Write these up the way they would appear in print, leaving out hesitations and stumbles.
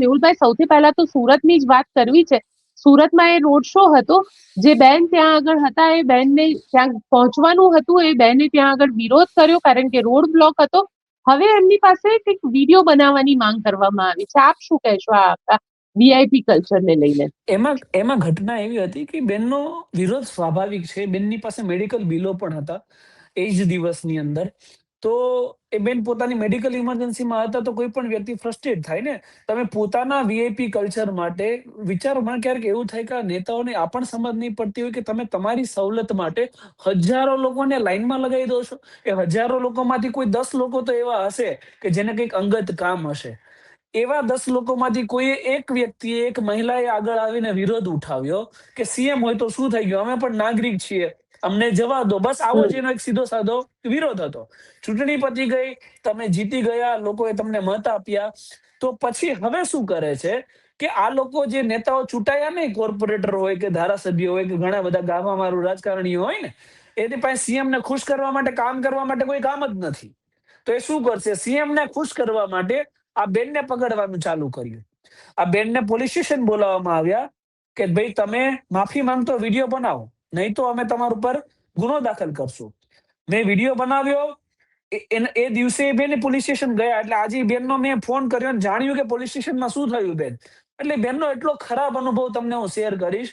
મેહુલભાઈ, સૌથી પહેલા તો સુરતની જ વાત કરવી છે. સુરતમાં એ રોડ શો હતો. જે બેન ત્યાં આગળ હતા, એ બેનને ત્યાં પહોંચવાનું હતું, એ બેને ત્યાં આગળ વિરોધ કર્યો કારણ કે રોડ બ્લોક હતો. હવે એમની પાસે કંઈક વિડીયો બનાવવાની માંગ કરવામાં આવી છે. આપ શું કહેશો આ આખા વીઆઈપી કલ્ચરને લઈને? એમાં ઘટના એવી હતી કે બેનનો વિરોધ સ્વાભાવિક છે. બેનની પાસે મેડિકલ બિલો પણ હતા એ જ દિવસની અંદર. તો એ બેન પોતાની મેડિકલ ઇમરજન્સીમાં હતા. તો કોઈ પણ વ્યક્તિ ફ્રસ્ટ્રેટ થાય ને. તમે પોતાના વીઆઈપી કલ્ચર માટે વિચારો. મને ક્યારેક એવું થાય કે આ નેતાઓને આ પણ સમજ નહીં પડતી હોય કે તમે તમારી સવલત માટે હજારો લોકોને લાઈનમાં લગાવી દો છો. એ હજારો લોકોમાંથી કોઈ 10 લોકો તો એવા હશે કે જેને કંઈક અંગત કામ હશે. એવા 10 લોકોમાંથી કોઈ એક વ્યક્તિએ, એક મહિલાએ આગળ આવીને વિરોધ ઉઠાવ્યો કે સીએમ હોય તો શું થઈ ગયું, અમે પણ નાગરિક છીએ, અમને જવા દો. બસ આવો જ એનો એક સીધો સાધો વિરોધ હતો. ચૂંટણી પતી ગઈ, તમે જીતી ગયા, લોકોએ તમને મત આપ્યા. તો પછી હવે શું કરે છે કે આ લોકો જે નેતાઓ ચૂંટાયા ને, કોર્પોરેટર હોય કે ધારાસભ્ય હોય કે ઘણા બધા ગામમાં મારું રાજકારણીઓ હોય ને, એની પાસે સીએમ ને ખુશ કરવા માટે, કામ કરવા માટે કોઈ કામ જ નથી. તો એ શું કરશે? સીએમ ને ખુશ કરવા માટે આ બેનને પકડવાનું ચાલુ કર્યું. આ બેનને પોલીસ સ્ટેશન બોલાવવામાં આવ્યા કે ભાઈ તમે માફી માંગતો વિડીયો બનાવો, નહીં તો અમે તમારા ઉપર ગુનો દાખલ કરશું. મેં વિડીયો બનાવ્યો. એ દિવસે બેન પોલીસ સ્ટેશન ગયા. એટલે આજે બેનનો મેં ફોન કર્યો અને જાણ્યું કે પોલીસ સ્ટેશનમાં શું થયું બેન. એટલે બેનનો એટલો ખરાબ અનુભવ તમને હું શેર કરીશ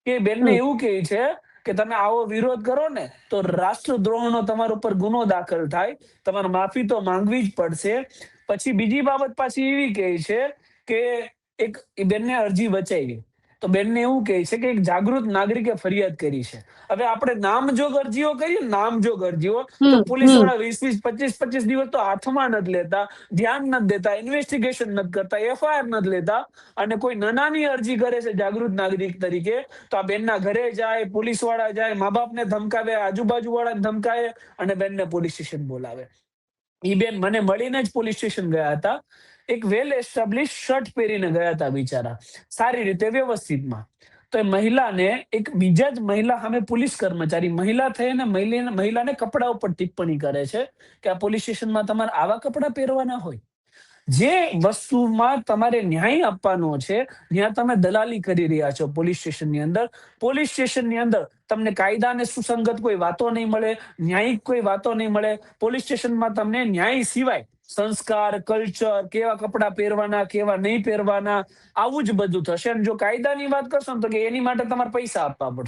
કે બેનને એવું કહે છે કે તમે આવો વિરોધ કરો ને તો રાષ્ટ્રદ્રોહનો તમારા ઉપર ગુનો દાખલ થાય, તમારે માફી તો માંગવી જ પડશે. પછી બીજી બાબત પાછી એવી કહે છે કે એક બેનને અરજી બચાવી. તો બેનને એવું કહે છે કે એક જાગૃત નાગરિકે ફરિયાદ કરી છે. હવે આપણે નામજોગ અરજીઓ કરીએ, નામજોગ અરજીઓ, તો પોલીસ વાળા 20-20, 25-25 દિવસ તો હાથમાં નથી લેતા, ધ્યાન નથી દેતા, ઇન્વેસ્ટિગેશન નથી કરતા, એફઆઈઆર નથી લેતા. અને કોઈ નાની અરજી કરે છે જાગૃત નાગરિક તરીકે, તો આ બેનના ઘરે જાય, પોલીસ વાળા જાય, મા બાપને ધમકાવે, આજુબાજુ વાળાને ધમકાવે અને બેનને પોલીસ સ્ટેશન બોલાવે. ઈ બેન મને મળીને જ પોલીસ સ્ટેશન ગયા હતા. એક વેલ એસ્ટાબ્લિશ શર્ટ પહેરીને ગયા હતા બિચારા, સારી રીતે વ્યવસ્થિતમાં. તો એ મહિલાને એક બીજા જ મહિલા સામે પોલીસ કર્મચારી, મહિલા થઈને મહિલાને કપડા ઉપર ટિપ્પણી કરે છે કે આ પોલીસ સ્ટેશનમાં તમારે આવા કપડા પહેરવાના હોય. જે વસ્તુમાં તમારે ન્યાય આપવાનો છે ત્યાં તમે દલાલી કરી રહ્યા છો પોલીસ સ્ટેશનની અંદર. પોલીસ સ્ટેશનની અંદર તમને કાયદાને સુસંગત કોઈ વાતો નહીં મળે, ન્યાયિક કોઈ વાતો નહીં મળે. પોલીસ સ્ટેશનમાં તમને ન્યાય સિવાય સંસ્કાર, કલ્ચર, કેવા કપડાં પહેરવાના, કેવા નહીં પહેરવાના, આવું જ બધું થશે. અને જો કાયદાની વાત કરશો ને તો કે એની માટે તમારે પૈસા આપવા પડશે.